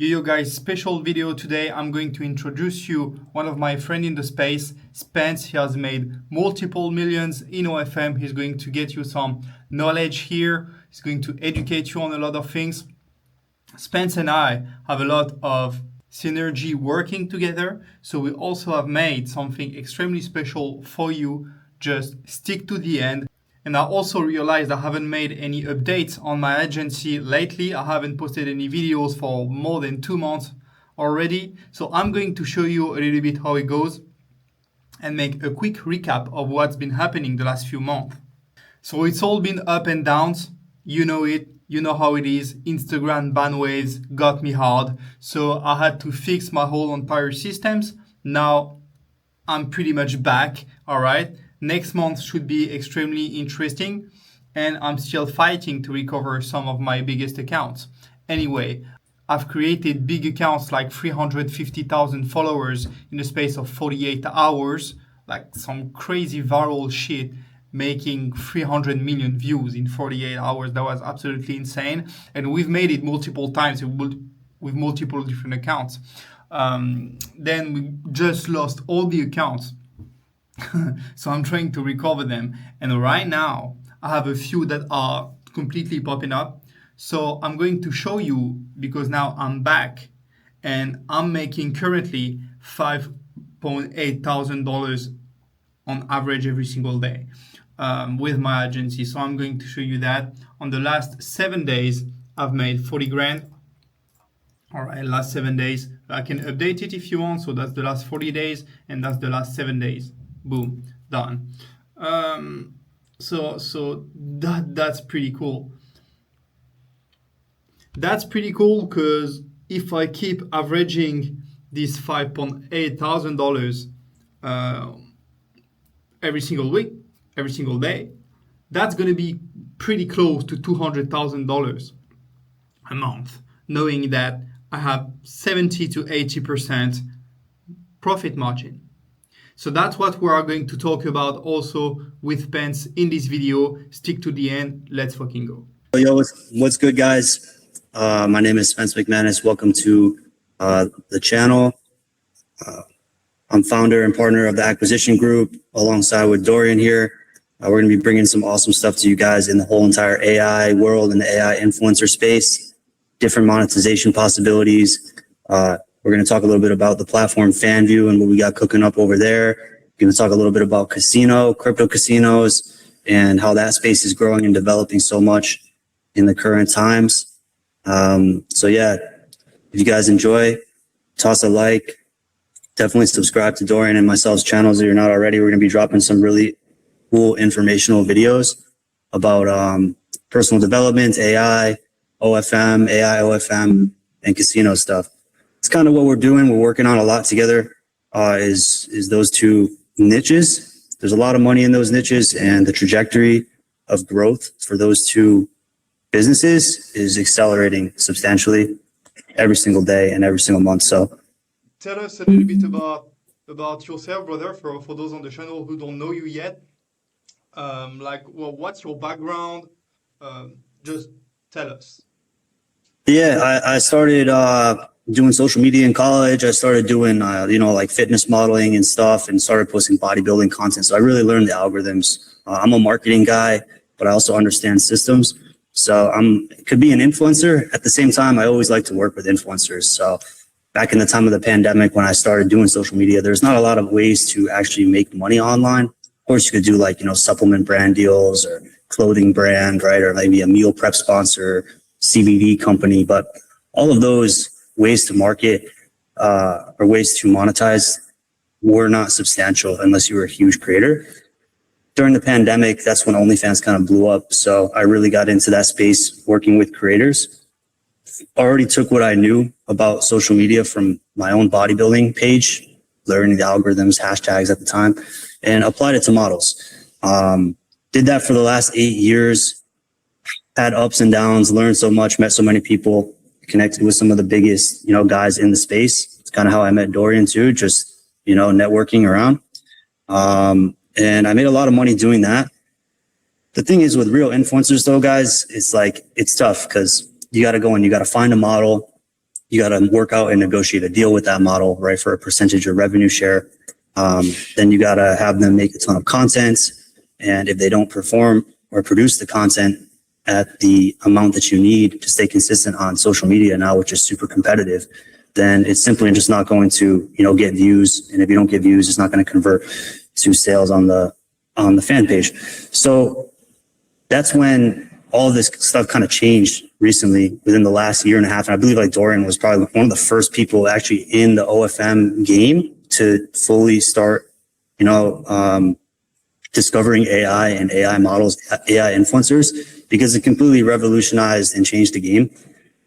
Yo guys, special video today. I'm going to introduce you one of my friend in the space, Spence. He has made multiple millions in OFM. He's going to get you some knowledge here. He's going to educate you on a lot of things. Spence and I have a lot of synergy working together. So we also have made something extremely special for you. Just stick to the end. And I also realized I haven't made any updates on my agency lately. I haven't posted any videos for more than 2 months already. So I'm going to show you a little bit how it goes and make a quick recap of what's been happening the last few months. So it's all been up and downs. You know it. You know how it is. Instagram ban waves got me hard. So I had to fix my whole entire systems. Now I'm pretty much back. All right. Next month should be extremely interesting, and I'm still fighting to recover some of my biggest accounts. Anyway, I've created big accounts like 350,000 followers in the space of 48 hours, like some crazy viral shit, making 300 million views in 48 hours. That was absolutely insane. And we've made it multiple times with multiple different accounts. Then we just lost all the accounts. So I'm trying to recover them. And right now, I have a few that are completely popping up. So I'm going to show you, because now I'm back and I'm making currently $5.8 thousand on average every single day with my agency. So I'm going to show you that. On the last 7 days, I've made 40 grand. All right, last 7 days. I can update it if you want. So that's the last 40 days and that's the last 7 days. Boom, done. So that's pretty cool. That's pretty cool because if I keep averaging this $5.8 thousand every single week, every single day, that's gonna be pretty close to $200,000 a month, knowing that I have 70 to 80% profit margin. So that's what we are going to talk about also with Spence in this video. Stick to the end. Let's fucking go. Yo, what's good, guys? My name is Spence McManus. Welcome to the channel. I'm founder and partner of the acquisition group alongside with Dorian here. We're going to be bringing some awesome stuff to you guys in the whole entire AI world and the AI influencer space, different monetization possibilities. We're going to talk a little bit about the platform FanView and what we got cooking up over there. We're going to talk a little bit about crypto casinos, and how that space is growing and developing so much in the current times. So yeah, if you guys enjoy, toss a like, definitely subscribe to Dorian and myself's channels if you're not already. We're going to be dropping some really cool informational videos about personal development, AI, OFM, and casino stuff. It's kind of what we're doing. We're working on a lot together, is those two niches. There's a lot of money in those niches, and the trajectory of growth for those two businesses is accelerating substantially every single day and every single month. So tell us a little bit about yourself, brother, for those on the channel who don't know you yet. What's your background? Just tell us. Yeah, I started doing social media in college. I started doing, like fitness modeling and stuff, and started posting bodybuilding content. So I really learned the algorithms. I'm a marketing guy, but I also understand systems. So could be an influencer. At the same time, I always like to work with influencers. So back in the time of the pandemic, when I started doing social media, there's not a lot of ways to actually make money online. Of course, you could do supplement brand deals or clothing brand, right? Or maybe a meal prep sponsor, CBD company, but all of those ways to market or ways to monetize were not substantial unless you were a huge creator. During the pandemic, that's when OnlyFans kind of blew up. So I really got into that space working with creators. I already took what I knew about social media from my own bodybuilding page, learning the algorithms, hashtags at the time, and applied it to models. Did that for the last 8 years, had ups and downs, learned so much, met so many people, connected with some of the biggest, guys in the space. It's kind of how I met Dorian too, just, networking around. And I made a lot of money doing that. The thing is with real influencers though, guys, it's tough because you got to go and you got to find a model. You got to work out and negotiate a deal with that model, right, for a percentage of revenue share. Then you got to have them make a ton of content. And if they don't perform or produce the content at the amount that you need to stay consistent on social media now, which is super competitive, then it's simply just not going to, get views. And if you don't get views, it's not going to convert to sales on the fan page. So that's when all of this stuff kind of changed recently within the last year and a half. And I believe like Dorian was probably one of the first people actually in the OFM game to fully start, discovering AI and AI models, AI influencers, because it completely revolutionized and changed the game.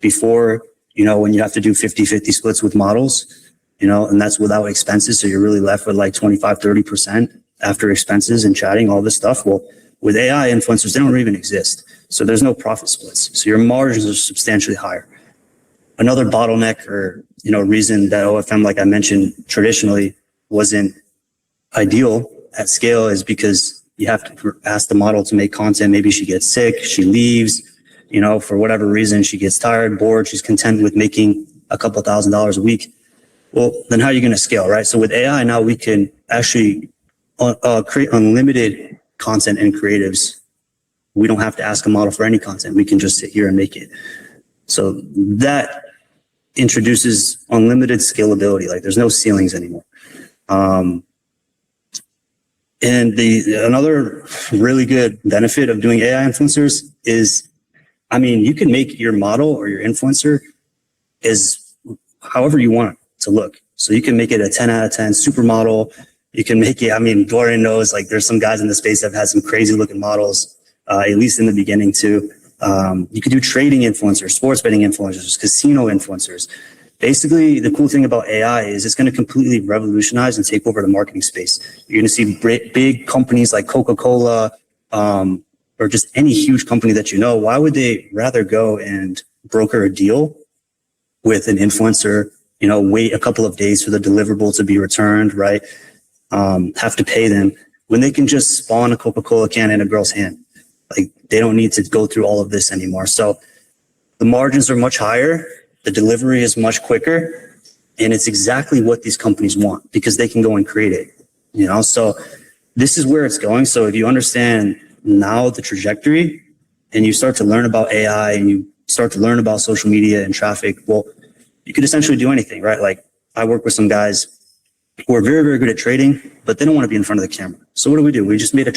Before, when you have to do 50-50 splits with models, and that's without expenses. So you're really left with like 25-30% after expenses and chatting, all this stuff. Well, with AI influencers, they don't even exist. So there's no profit splits. So your margins are substantially higher. Another bottleneck or, reason that OFM, like I mentioned, traditionally wasn't ideal at scale is because you have to ask the model to make content. Maybe she gets sick, she leaves, for whatever reason, she gets tired, bored, she's content with making a couple $1,000s a week. Well, then how are you going to scale, right? So with AI now, we can actually create unlimited content and creatives. We don't have to ask a model for any content. We can just sit here and make it. So that introduces unlimited scalability. Like there's no ceilings anymore. And another really good benefit of doing AI influencers is, you can make your model or your influencer as however you want it to look. So you can make it a 10 out of 10 supermodel. You can make it, Dorian knows like there's some guys in the space that have had some crazy looking models, at least in the beginning too. You could do trading influencers, sports betting influencers, casino influencers. Basically, the cool thing about AI is it's going to completely revolutionize and take over the marketing space. You're going to see big companies like Coca-Cola, or just any huge company that why would they rather go and broker a deal with an influencer, wait a couple of days for the deliverable to be returned, right? Have to pay them when they can just spawn a Coca-Cola can in a girl's hand. Like they don't need to go through all of this anymore. So the margins are much higher. The delivery is much quicker, and it's exactly what these companies want because they can go and create it, so this is where it's going. So if you understand now the trajectory and you start to learn about AI and you start to learn about social media and traffic, well, you could essentially do anything, right? Like I work with some guys who are very, very good at trading, but they don't want to be in front of the camera. So what do? We just made a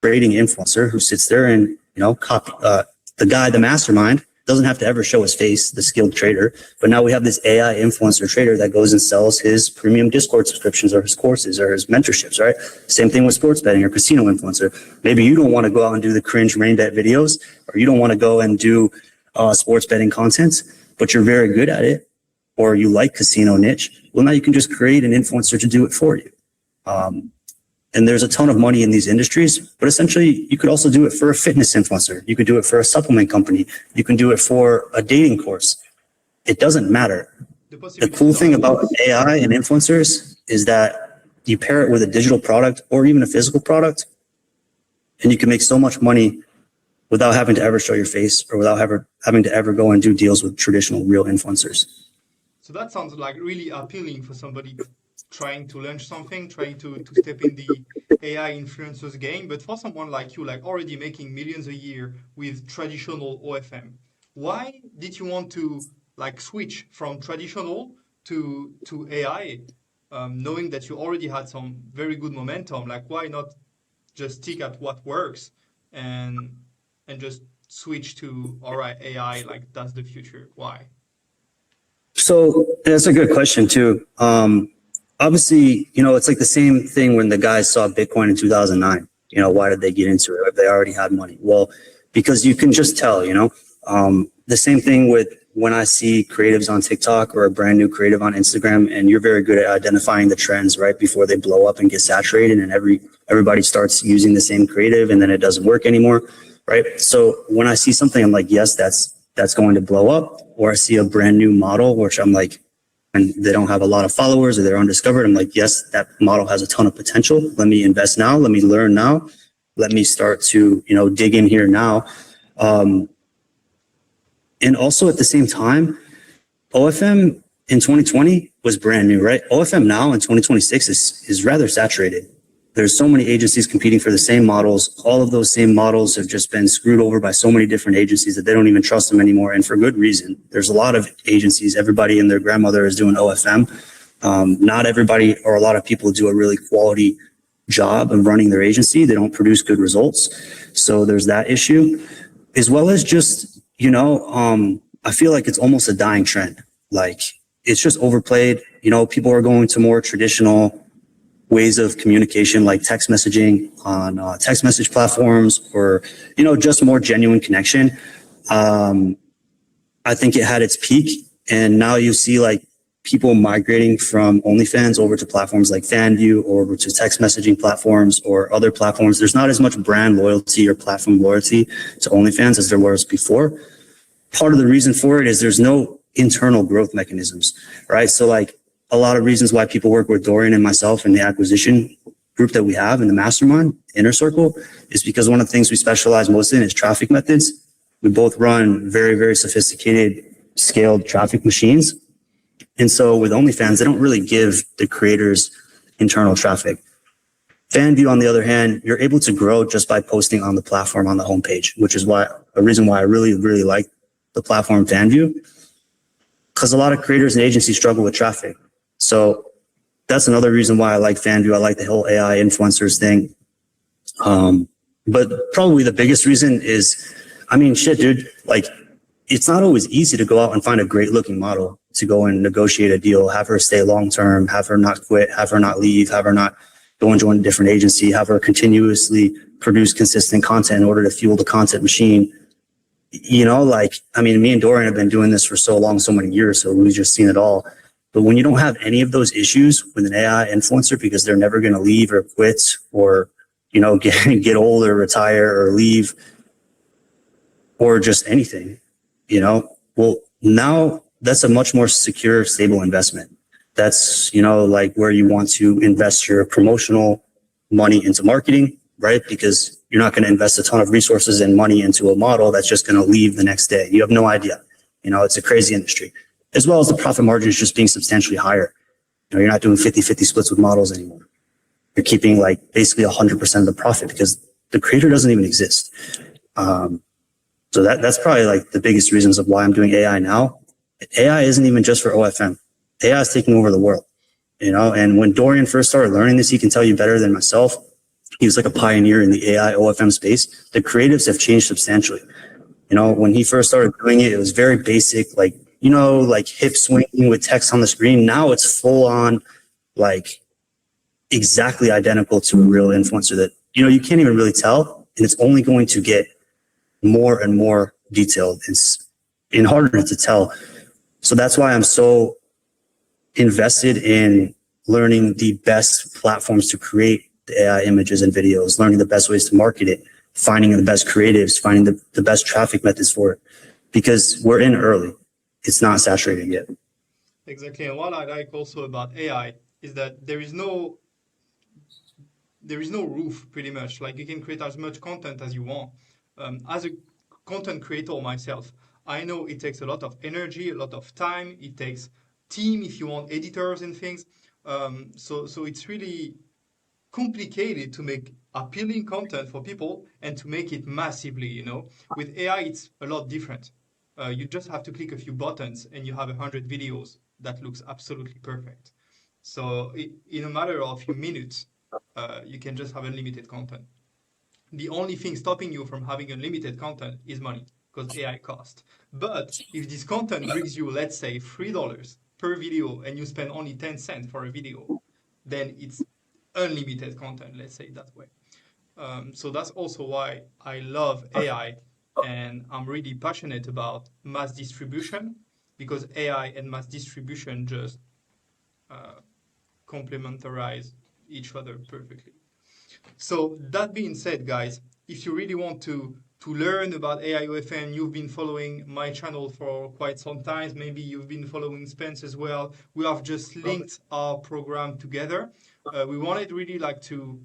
trading influencer who sits there and, the guy, the mastermind, doesn't have to ever show his face, the skilled trader. But now we have this AI influencer trader that goes and sells his premium Discord subscriptions or his courses or his mentorships, right? Same thing with sports betting or casino influencer. Maybe you don't want to go out and do the cringe rain bet videos, or you don't want to go and do sports betting content, but you're very good at it, or you like casino niche. Well, now you can just create an influencer to do it for you. And there's a ton of money in these industries, but essentially you could also do it for a fitness influencer. You could do it for a supplement company. You can do it for a dating course. It doesn't matter. The cool thing about AI and influencers is that you pair it with a digital product or even a physical product, and you can make so much money without having to ever show your face or without having to ever go and do deals with traditional real influencers. So that sounds like really appealing for somebody trying to launch something, trying to step in the AI influencers game. But for someone like you, like already making millions a year with traditional OFM, why did you want to like switch from traditional to AI, knowing that you already had some very good momentum? Like why not just stick at what works and just switch to, all right, AI, like that's the future? Why? So that's a good question too. Obviously, it's like the same thing when the guys saw Bitcoin in 2009. Why did they get into it if they already had money? Well, because you can just tell, the same thing with when I see creatives on TikTok or a brand new creative on Instagram, and you're very good at identifying the trends right before they blow up and get saturated and everybody starts using the same creative and then it doesn't work anymore, right? So when I see something, I'm like, yes, that's going to blow up. Or I see a brand new model, which I'm like, and they don't have a lot of followers or they're undiscovered. I'm like, yes, that model has a ton of potential. Let me invest now. Let me learn now. Let me start to, dig in here now. And also at the same time, OFM in 2020 was brand new, right? OFM now in 2026 is rather saturated. There's so many agencies competing for the same models. All of those same models have just been screwed over by so many different agencies that they don't even trust them anymore. And for good reason. There's a lot of agencies, everybody and their grandmother is doing OFM. Not everybody or a lot of people do a really quality job of running their agency. They don't produce good results. So there's that issue, as well as just, I feel like it's almost a dying trend. Like it's just overplayed. People are going to more traditional ways of communication, like text messaging on text message platforms, or, just more genuine connection. I think it had its peak, and now you see like people migrating from OnlyFans over to platforms like FanView or over to text messaging platforms or other platforms. There's not as much brand loyalty or platform loyalty to OnlyFans as there was before. Part of the reason for it is there's no internal growth mechanisms, right? So like a lot of reasons why people work with Dorian and myself in the acquisition group that we have in the mastermind inner circle is because one of the things we specialize most in is traffic methods. We both run very, very sophisticated scaled traffic machines. And so with OnlyFans, they don't really give the creators internal traffic. FanView, on the other hand, you're able to grow just by posting on the platform on the homepage, which is a reason why I really, really like the platform FanView, because a lot of creators and agencies struggle with traffic. So that's another reason why I like FanView. I like the whole AI influencers thing. But probably the biggest reason is, shit, dude, like it's not always easy to go out and find a great looking model to go and negotiate a deal, have her stay long term, have her not quit, have her not leave, have her not go and join a different agency, have her continuously produce consistent content in order to fuel the content machine. Me and Dorian have been doing this for so long, so many years, so we've just seen it all. But when you don't have any of those issues with an AI influencer because they're never going to leave or quit or, get old or retire or leave or just anything, well, now that's a much more secure, stable investment. That's, like where you want to invest your promotional money into marketing, right? Because you're not going to invest a ton of resources and money into a model that's just going to leave the next day. You have no idea. It's a crazy industry, as well as the profit margins just being substantially higher. You're not doing 50-50 splits with models anymore. You're keeping like basically 100% of the profit because the creator doesn't even exist. So that's probably like the biggest reasons of why I'm doing AI now. AI isn't even just for OFM. AI is taking over the world, and when Dorian first started learning this, he can tell you better than myself. He was like a pioneer in the AI OFM space. The creatives have changed substantially. When he first started doing it, it was very basic, like hip swinging with text on the screen. Now it's full on, like exactly identical to a real influencer that, you can't even really tell. And it's only going to get more and more detailed and harder to tell. So that's why I'm so invested in learning the best platforms to create the AI images and videos, learning the best ways to market it, finding the best creatives, finding the best traffic methods for it, because we're in early. It's not saturated yet. Exactly. And what I like also about AI is that there is no roof, pretty much. Like you can create as much content as you want. As a content creator myself, I know it takes a lot of energy, a lot of time. It takes team if you want editors and things. So it's really complicated to make appealing content for people and to make it massively. With AI, it's a lot different. You just have to click a few buttons and you have 100 videos that looks absolutely perfect. So in a matter of a few minutes, you can just have unlimited content. The only thing stopping you from having unlimited content is money, because AI costs. But if this content brings you, let's say, $3 per video and you spend only 10 cents for a video, then it's unlimited content, let's say it that way. So that's also why I love AI and I'm really passionate about mass distribution, because AI and mass distribution just complementarize each other perfectly. So that being said, guys, if you really want to learn about AI OFM, you've been following my channel for quite some time. Maybe you've been following Spence as well. We have just linked our program together. We wanted really like to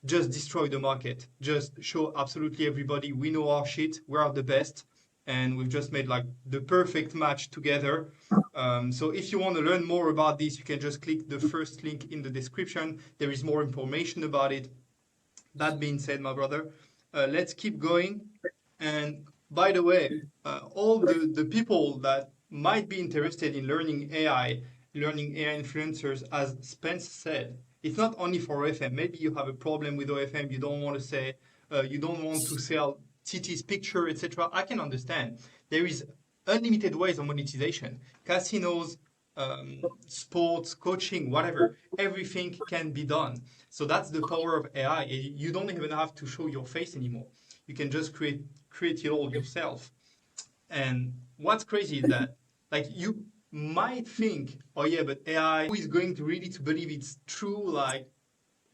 just destroy the market, just show absolutely everybody we know our shit, we are the best, and we've just made like the perfect match together. So if you want to learn more about this, you can just click the first link in the description. There is more information about it. That being said, my brother, let's keep going. And by the way, all the people that might be interested in learning AI influencers, as Spence said, it's not only for OFM. Maybe you have a problem with OFM, you don't want to say, you don't want to sell TT's picture, etc. I can understand. There is unlimited ways of monetization. Casinos, sports, coaching, whatever, everything can be done. So that's the power of AI. You don't even have to show your face anymore. You can just create it all yourself. And what's crazy is that, like, you might think, oh yeah, but AI is going to really to believe it's true. Like,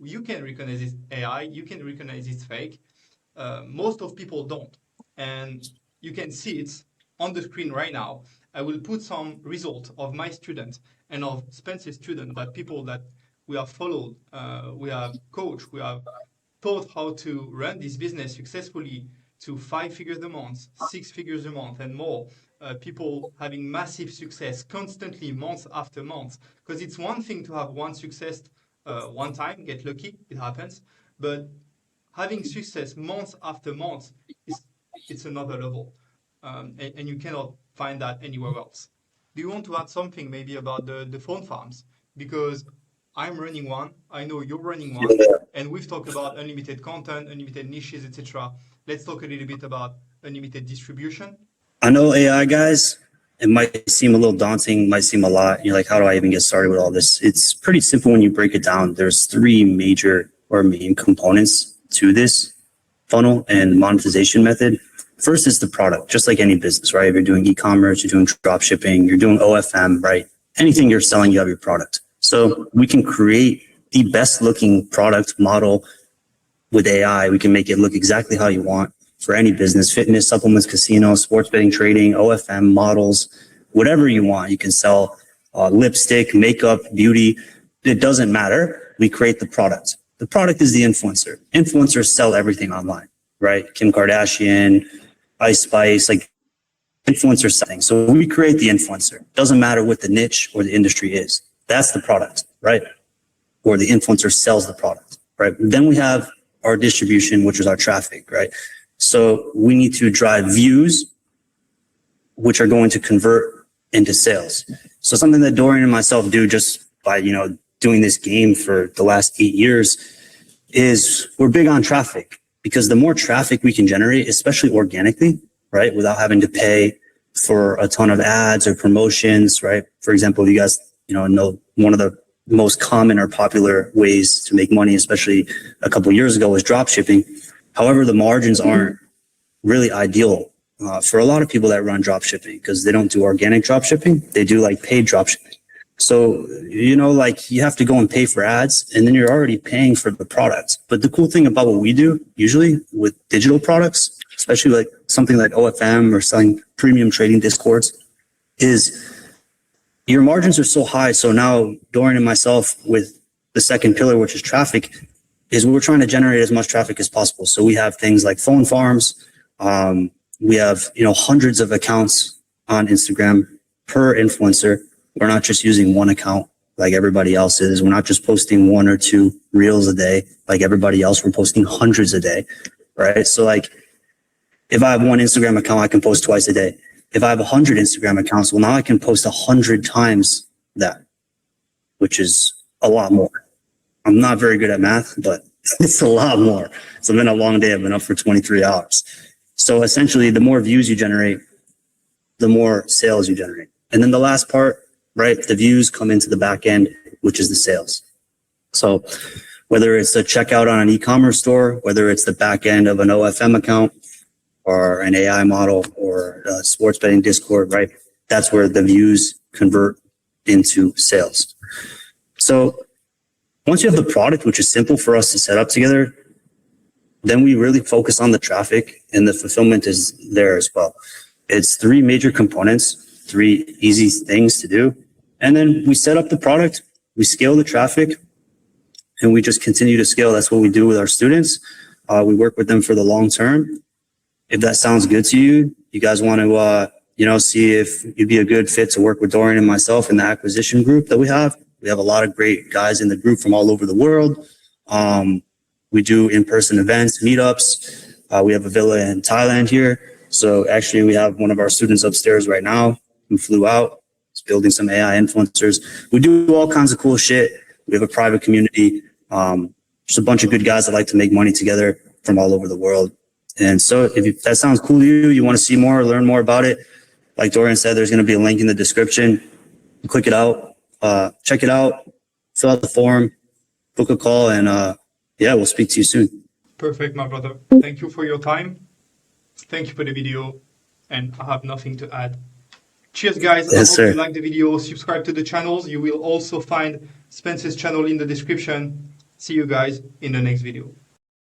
you can recognize it's AI, you can recognize it's fake. Most of people don't, and you can see it on the screen right now. I will put some result of my students and of Spence's student, that people that we have followed, we have coached, we have taught how to run this business successfully to 5 figures a month, 6 figures a month, and more. People having massive success constantly, month after month. Because it's one thing to have one success one time, get lucky, it happens. But having success month after month, it's another level. And you cannot find that anywhere else. Do you want to add something maybe about the phone farms? Because I'm running one, I know you're running one, and we've talked about unlimited content, unlimited niches, etc. Let's talk a little bit about unlimited distribution. I know AI guys, it might seem a little daunting, might seem a lot. You're like, how do I even get started with all this? It's pretty simple when you break it down. There's 3 major or main components to this funnel and monetization method. First is the product, just like any business, right? If you're doing e-commerce, you're doing drop shipping, you're doing OFM, right? Anything you're selling, you have your product. So we can create the best looking product model with AI. We can make it look exactly how you want for any business: fitness, supplements, casino, sports betting, trading, OFM, models, whatever you want. You can sell lipstick, makeup, beauty. It doesn't matter. We create the product. The product is the influencer. Influencers sell everything online, right? Kim Kardashian, Ice Spice, like influencers selling. So we create the influencer. Doesn't matter what the niche or the industry is. That's the product, right? Or the influencer sells the product, right? Then we have our distribution, which is our traffic, right? So we need to drive views, which are going to convert into sales. So something that Dorian and myself do just by, doing this game for the last 8 years is we're big on traffic, because the more traffic we can generate, especially organically, right? Without having to pay for a ton of ads or promotions, right? For example, you guys, know one of the most common or popular ways to make money, especially a couple of years ago, was drop shipping. However, the margins aren't really ideal for a lot of people that run drop shipping, because they don't do organic drop shipping. They do like paid drop shipping. So, you have to go and pay for ads, and then you're already paying for the product. But the cool thing about what we do usually with digital products, especially like something like OFM or selling premium trading discords, is your margins are so high. So now Dorian and myself, with the second pillar, which is traffic, is we're trying to generate as much traffic as possible. So we have things like phone farms. We have, hundreds of accounts on Instagram per influencer. We're not just using one account like everybody else is. We're not just posting 1 or 2 reels a day like everybody else. We're posting hundreds a day, right? So if I have one Instagram account, I can post twice a day. If I have 100 Instagram accounts, well, now I can post 100 times that, which is a lot more. I'm not very good at math, but it's a lot more. It's been a long day. I've been up for 23 hours. So essentially, the more views you generate, the more sales you generate. And then the last part, right? The views come into the back end, which is the sales. So whether it's a checkout on an e-commerce store, whether it's the back end of an OFM account or an AI model or a sports betting Discord, right? That's where the views convert into sales. So once you have the product, which is simple for us to set up together, then we really focus on the traffic, and the fulfillment is there as well. It's 3 major components, 3 easy things to do. And then we set up the product, we scale the traffic, and we just continue to scale. That's what we do with our students. We work with them for the long term. If that sounds good to you, you guys want to, see if you'd be a good fit to work with Dorian and myself in the acquisition group that we have. We have a lot of great guys in the group from all over the world. We do in-person events, meetups. We have a villa in Thailand here. So actually we have one of our students upstairs right now who flew out. He's building some AI influencers. We do all kinds of cool shit. We have a private community. Just a bunch of good guys that like to make money together from all over the world. And so if that sounds cool to you, you want to see more or learn more about it, like Dorian said, there's going to be a link in the description. Click it out, check it out, fill out the form, book a call, and we'll speak to you soon. Perfect, my brother. Thank you for your time. Thank you for the video, and I have nothing to add. Cheers, guys. Yes, I hope sir. you like the video. Subscribe to the channels. You will also find Spence's channel in the description. See you guys in the next video.